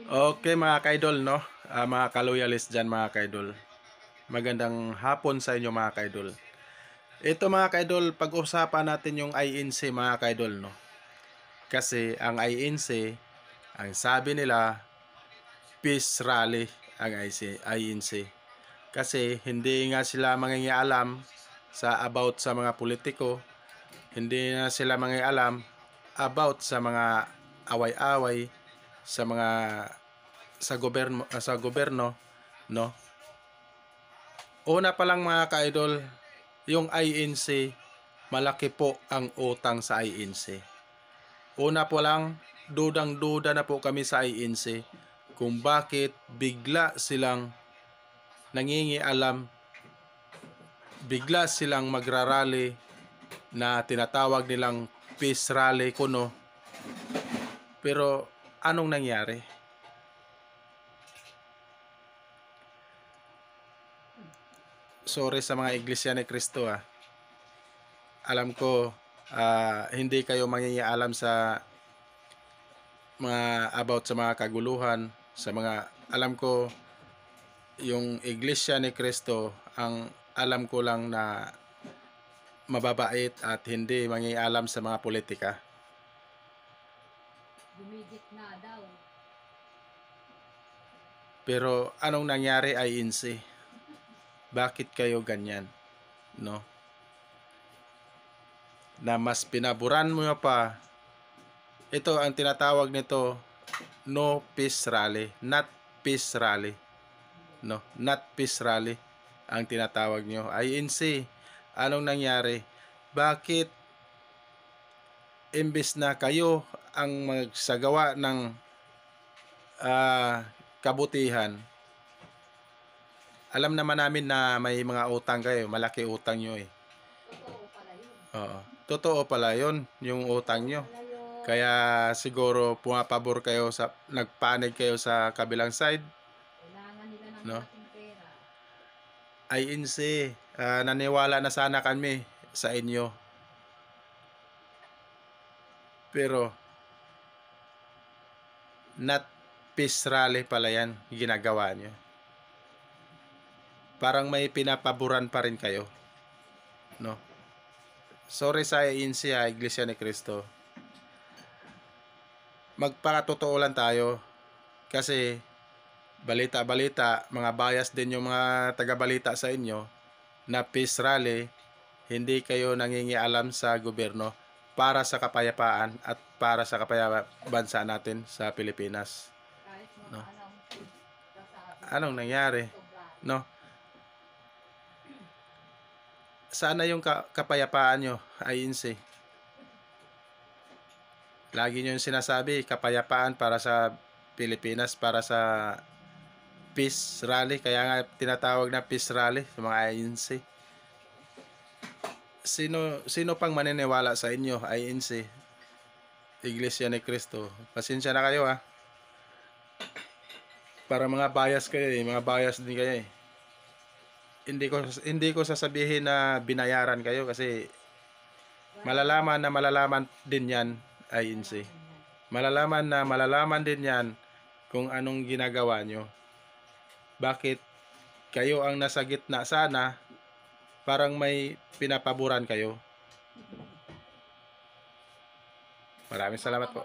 Okay mga kaidol, no? Mga kaloyalis dyan mga kaidol. Magandang hapon sa inyo mga kaidol. Ito mga kaidol, pag-usapan natin yung INC mga kaidol, no? Kasi ang INC, ang sabi nila, peace rally ang INC. Kasi hindi nga sila mangingialam about sa mga politiko, hindi na sila mangingialam about sa mga away-away, sa mga sa gobyerno, no? Una pa lang mga ka-idol, yung INC, malaki po ang utang sa INC. Una po lang, dudang-duda na po kami sa INC kung bakit bigla silang nangingialam, bigla silang magrarally na tinatawag nilang peace rally kuno. Pero anong nangyari? Sorry sa mga Iglesia ni Cristo Alam ko hindi kayo mangingialam sa mga about sa mga kaguluhan, sa mga alam ko yung Iglesia ni Cristo, ang alam ko lang na mababait at hindi mangingialam sa mga politika. Dumidit na daw. Pero anong nangyari INC? Bakit kayo ganyan? No? Na mas pinaburan mo pa. Ito ang tinatawag nito, no peace rally, not peace rally. No, not peace rally ang tinatawag nyo. INC, anong nangyari? Bakit imbes na kayo ang magsagawa ng kabutihan, alam naman namin na may mga utang kayo, malaki utang nyo Totoo pala yun. Oo, totoo pala yun, yung utang nyo. Kaya siguro pumapabor kayo nagpanig kayo sa kabilang side. Kailangan nila ng No? malaking pera. INC, naniwala na sana kami sa inyo. Pero not peace rally pala yan ginagawa nyo. Parang may pinapaboran pa rin kayo. No? Sorry sa INC Iglesia ni Cristo. Magpakatotoo lang tayo. Kasi balita-balita, mga bias din yung mga taga-balita sa inyo na peace rally, hindi kayo nangingialam sa gobyerno para sa kapayapaan at para sa bansa natin sa Pilipinas. No? Anong nangyari? No? Sana yung kapayapaan nyo, INC. Lagi nyo yung sinasabi, kapayapaan para sa Pilipinas, para sa peace rally. Kaya nga tinatawag na peace rally sa mga INC. Sino pang maniniwala sa inyo, INC? Iglesia ni Cristo. Pasensya na kayo Para mga bias kayo mga bias din kayo Hindi ko sasabihin na binayaran kayo kasi malalaman din yan, INC. Malalaman din yan kung anong ginagawa nyo. Bakit kayo ang nasa gitna sana, parang may pinapaboran kayo. Maraming salamat po.